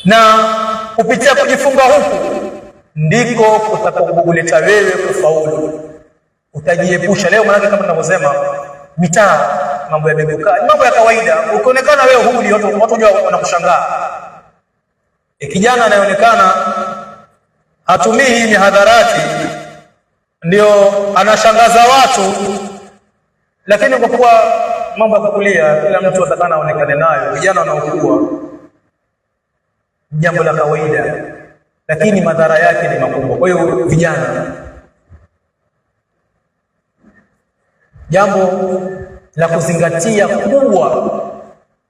na kupitia kujifunga huku ndiko kutakuleta wewe kufaulu. Utajiepusha leo, maana kama tunavyosema mitaa, mambo ya bebuka, mambo ya kawaida. Ukionekana wewe huli, watu wanakushangaa. Kijana anayeonekana hatumii hii mihadharati ndio anashangaza watu, lakini kwa kuwa mambo ya kukulia kila mtu atakana aonekane nayo, vijana wanaokuwa jambo la kawaida, lakini madhara yake ni makubwa. Kwa hiyo vijana, jambo la kuzingatia kubwa,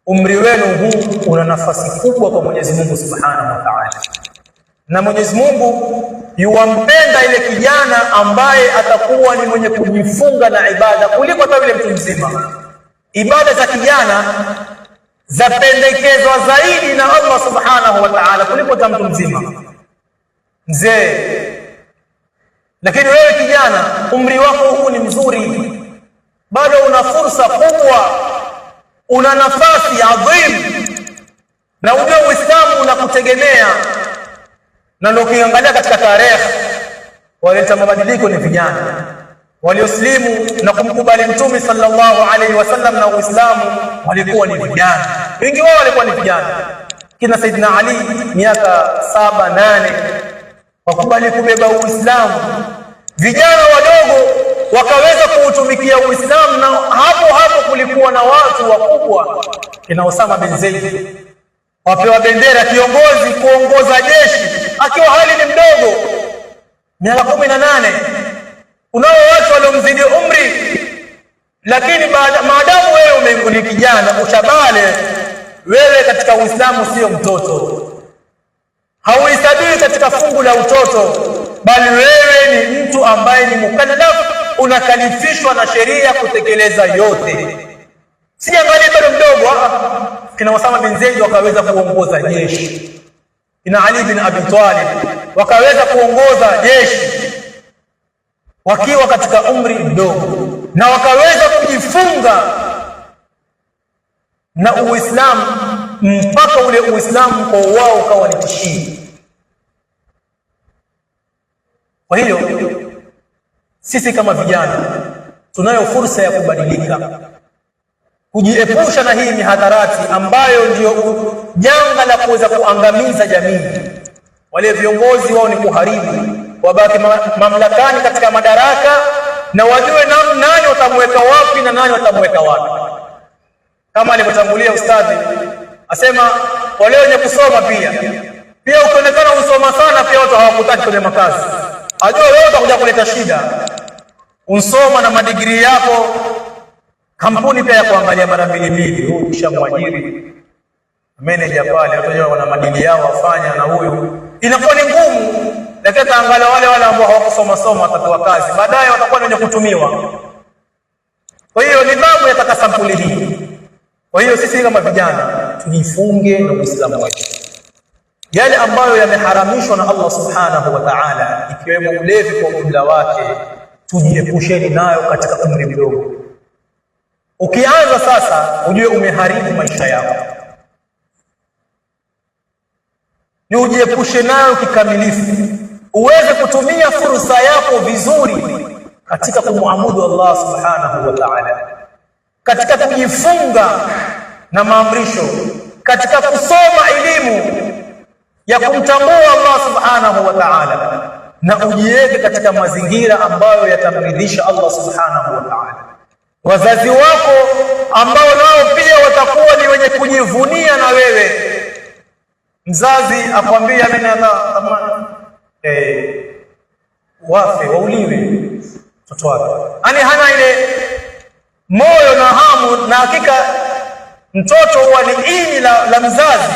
umri wenu huu una nafasi kubwa kwa Mwenyezi Mungu Subhanahu wa Ta'ala, na Mwenyezi Mungu yuwampenda ile kijana ambaye atakuwa ni mwenye kujifunga na ibada kuliko hata yule mtu mzima. Ibada za kijana zapendekezwa zaidi na Allah Subhanahu wa Ta'ala kuliko hata mtu mzima mzee. Lakini wewe kijana, umri wako huu ni mzuri, bado una fursa kubwa, una nafasi adhimu, na ujue Uislamu unakutegemea. Na ndio ukiangalia katika tarehe, waleta mabadiliko ni vijana walioslimu na kumkubali Mtume sallallahu alaihi wasallam na Uislamu, walikuwa ni vijana. Wengi wao walikuwa ni vijana. Kina Saidina Ali miaka 7-8 wakubali kubeba Uislamu. Vijana wadogo wakaweza kuutumikia Uislamu, na hapo kulikuwa na watu wakubwa. Kina Osama bin Zaid wapewa bendera, kiongozi kuongoza jeshi akiwa hali ni mdogo, miaka 18. Unao watu waliomzidi umri, lakini maadamu wewe ni kijana ushabale, wewe katika Uislamu sio mtoto, hauhesabiwi katika fungu la utoto, bali wewe ni mtu ambaye ni mukallaf, unakalifishwa na sheria kutekeleza yote. Si angalia bado mdogo. Kina Osama bin Zaid wakaweza kuongoza jeshi, kina Ali bin Abi Talib wakaweza kuongoza jeshi wakiwa katika umri mdogo, na wakaweza kujifunga na Uislamu mpaka ule Uislamu kwa wao ukawa ni tishio. Kwa hiyo sisi kama vijana tunayo fursa ya kubadilika, kujiepusha na hii mihadharati ambayo ndio janga la kuweza kuangamiza jamii. Wale viongozi wao ni kuharibu, wabaki mamlakani katika madaraka, na wajue nani watamweka wapi na nani watamweka wapi. Kama alivyotangulia ustadhi asema, wale wenye kusoma pia ukionekana usoma sana, pia watu hawakutaki kwenye makazi. Ajua wewe utakuja kuleta shida. Unsoma na madigrii yako, kampuni pia ya kuangalia mara mbili, huyu kisha mwajiri manager pale, watu wana madili yao wafanya, na huyu inakuwa ni ngumu. Lakini taangalia wale ambao hawakusoma watapewa kazi, baadaye watakuwa wenye kutumiwa. Kwa hiyo nidhamu yataka sampuli hii. Kwa hiyo sisi kama vijana tujifunge na Uislamu wetu. Yale ambayo yameharamishwa na Allah Subhanahu wa Ta'ala, ikiwemo ulevi kwa ujumla wake, tujiepusheni nayo katika umri mdogo. Ukianza sasa, ujue umeharibu maisha yako. Ni ujiepushe nayo kikamilifu, uweze kutumia fursa yako vizuri katika kumwabudu Allah Subhanahu wa Ta'ala, katika kujifunga na maamrisho, katika kusoma elimu ya kumtambua Allah Subhanahu wa Ta'ala, na ujiweke katika mazingira ambayo yatamridhisha Allah Subhanahu wa Ta'ala. Wazazi wako ambao nao pia watakuwa ni wenye kujivunia na wewe. Mzazi akwambia mimi natamani wafe wauliwe mtoto wake, yani hana ile moyo na hamu. Na hakika mtoto huwa ni ini la mzazi.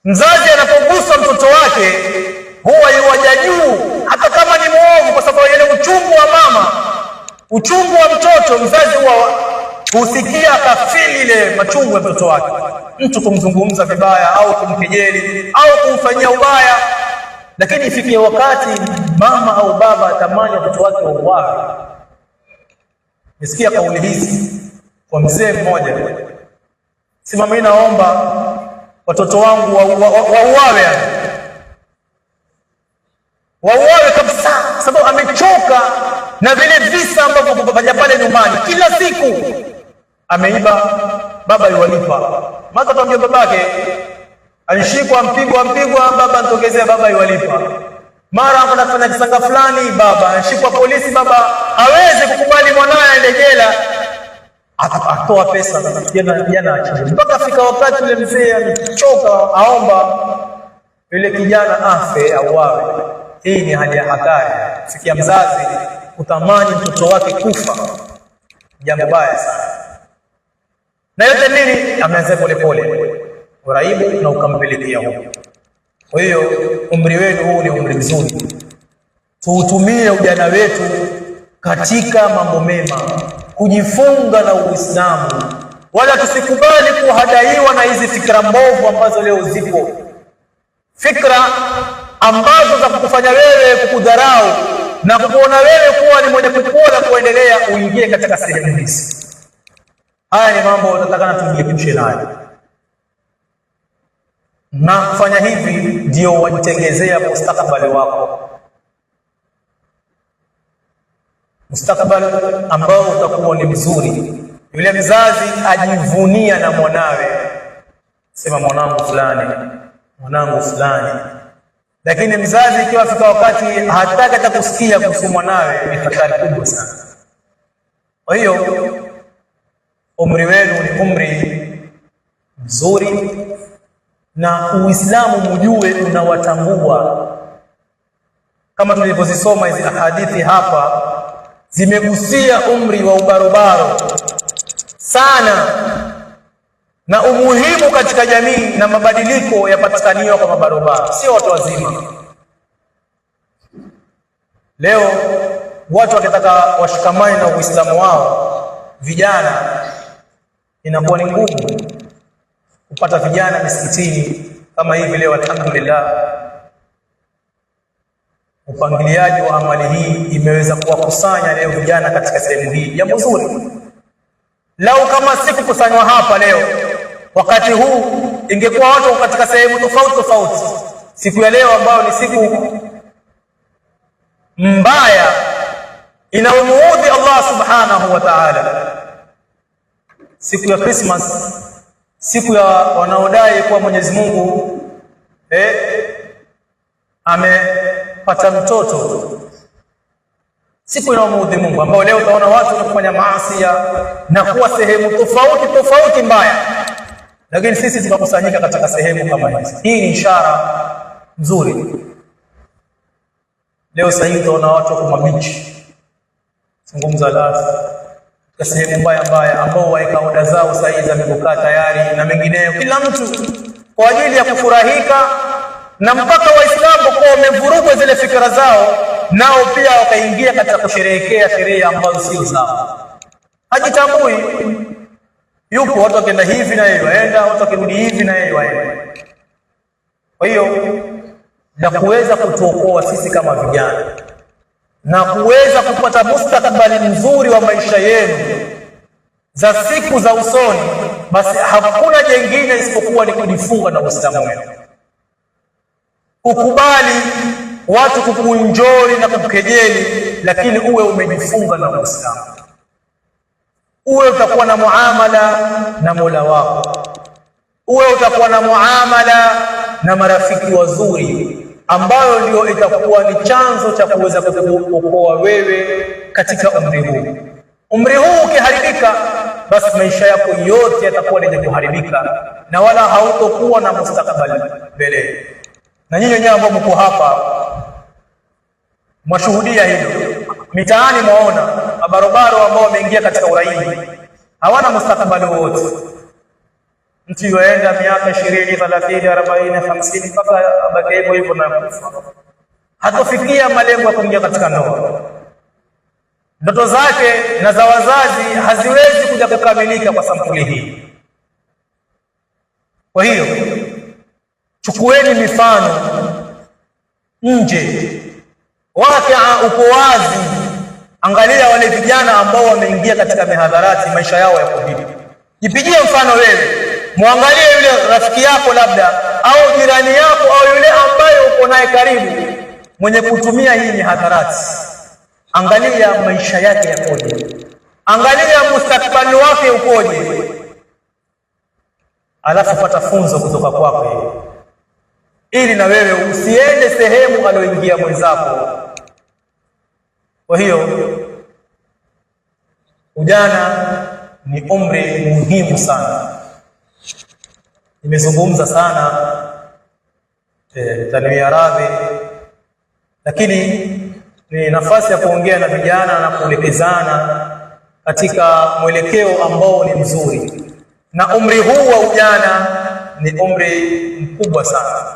Mzazi anapogusa mtoto wake huwa yuwaja juu, hata kama ni muovu, kwa sababu ile uchungu wa mama, uchungu wa mtoto, mzazi huwa husikia kafili ile machungu ya mtoto wake. Mtu kumzungumza vibaya au kumkejeli au kumfanyia ubaya, lakini ifikie wakati mama au baba atamani mtoto wake wauawe. Nisikia kauli hizi kwa mzee mmoja, sema mimi naomba watoto wangu wauawe kabisa, sababu amechoka na vile visa ambavyo vifanya pale nyumbani kila siku. Ameiba, baba yuwalipa. Maka tuambia babake alishikwa, mpigwa, baba antongezea, baba yuwalipa. Mara anafanya kisanga fulani, baba anashikwa polisi, baba hawezi kukubali mwanae aende jela, atoa pesa kijana achiwe. Mpaka fika wakati yule mzee amechoka, aomba yule kijana afe auawe. Hii ni hali ya hatari. Sikia mzazi kutamani mtoto wake kufa, jambo baya sana. Na yote nini? Ameanza polepole uraibu na ukampelekea huko. Kwa hiyo umri wenu huu ni umri mzuri, tuutumie ujana wetu katika mambo mema, kujifunga na Uislamu, wala tusikubali kuhadaiwa na hizi fikra mbovu ambazo leo zipo, fikra ambazo za kukufanya wewe kukudharau na kukuona wewe kuwa ni mwenye kukua kuendelea uingie katika sehemu hizi. Haya ni mambo tunatakana tujiepushe nayo, na kufanya hivi ndio wajitengezea mustakabali wako, mustakabali ambao utakuwa ni mzuri. Yule mzazi ajivunia na mwanawe, sema mwanangu fulani. Lakini mzazi ikiwa fika wakati hataki hata kusikia kuhusu mwanawe, ni hatari kubwa sana. Kwa hiyo umri wenu ni umri mzuri, na Uislamu mjue unawatambua. Kama tulivyozisoma hizi hadithi hapa, zimegusia umri wa ubarobaro sana, na umuhimu katika jamii na mabadiliko yapatikaniwa kwa mabarobaro, sio watu wazima. Leo watu wakitaka washikamane na Uislamu wao, vijana, inakuwa ni ngumu kupata vijana misikitini kama hivi leo. Alhamdulillah, upangiliaji wa amali hii imeweza kuwakusanya leo vijana katika sehemu hii, jambo zuri. Lau kama siku kusanywa hapa leo wakati huu, ingekuwa watu katika sehemu tofauti. Siku ya leo ambayo ni siku mbaya inayomuudhi Allah subhanahu wa ta'ala, siku ya Christmas, siku ya wanaodai kuwa Mwenyezi Mungu amepata mtoto, siku inayomuudhi Mungu, ambao leo utaona watu wanafanya maasi na kuwa sehemu tofauti mbaya, lakini sisi tunakusanyika katika sehemu kama hizi. Hii ni ishara nzuri. Leo sasa hivi utaona watu kwa mabichi, zungumza la sehemu mbaya ambao waeka oda zao sasa za mikoka tayari na mengineyo, kila mtu kwa ajili ya kufurahika, na mpaka Waislamu kwa wamevurugwa zile fikra zao, nao pia wakaingia katika kusherehekea sherehe ambazo sio zao. Hajitambui, yupo watu wakienda hivi na yeye waenda, watu wakirudi hivi na yeye waenda. Kwa hiyo na kuweza kutuokoa sisi kama vijana na kuweza kupata mustakabali mzuri wa maisha yenu za siku za usoni, basi hakuna jengine isipokuwa ni kujifunga na Uislamu wenu. Ukubali watu kukuenjoy na kukejeli, lakini uwe umejifunga na Uislamu. Uwe utakuwa na muamala na Mola wako, uwe utakuwa na muamala na marafiki wazuri, ambayo ndio itakuwa ni chanzo cha kuweza kukuokoa wewe katika umri huu. Umri huu ukiharibika, basi maisha yako yote yatakuwa yenye kuharibika, na wala hautokuwa na mustakabali mbele. Na nyinyi wenyewe ambao mko hapa mwashuhudia hilo. Mitaani mwaona mabarobaro ambao wameingia katika uraibu, hawana mustakabali wote. Mtu yuaenda miaka 20, 30, 40, 50 mpaka abaki hivyo na kufa, hatofikia malengo ya kuingia katika ndoa. Ndoto zake na za wazazi haziwezi kuja kukamilika kwa sampuli hii. Kwa hiyo chukueni mifano nje, wakia uko wazi. Angalia wale vijana ambao wameingia katika mihadharati, maisha yao yako vipi. Jipigie mfano wewe, Muangalie yule rafiki yako labda au jirani yako au yule ambaye uko naye karibu mwenye kutumia hii mihadarati. Angalia maisha yake yakoje, angalia mustakbali wake ukoje, alafu pata funzo kutoka kwako, ili na wewe usiende sehemu aloingia mwenzako. Kwa hiyo ujana ni umri muhimu sana. Nimezungumza sana, taniwia radhi, lakini ni nafasi ya kuongea na vijana na kuelekezana katika mwelekeo ambao ni mzuri. Na umri huu wa ujana ni umri mkubwa sana.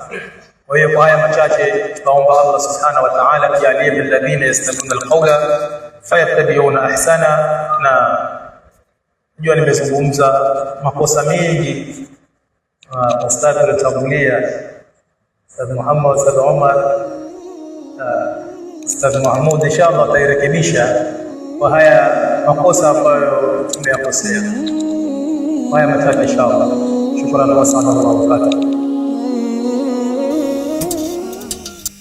Kwa hiyo kwa haya machache tunaomba Allah subhanahu wa ta'ala ajalie min alladhina yastami'una alqawla fayattabi'una ahsana. Na najua nimezungumza makosa mengi, ustadhi aliyotangulia, Ustadh Muhammad, Ustadh Omar, Ustadh Mahmud, inshallah atairekebisha kwa haya makosa ambayo tumeyakosea. Haya machache inshallah. Shukrani wa sallallahu alaihi wa sallam.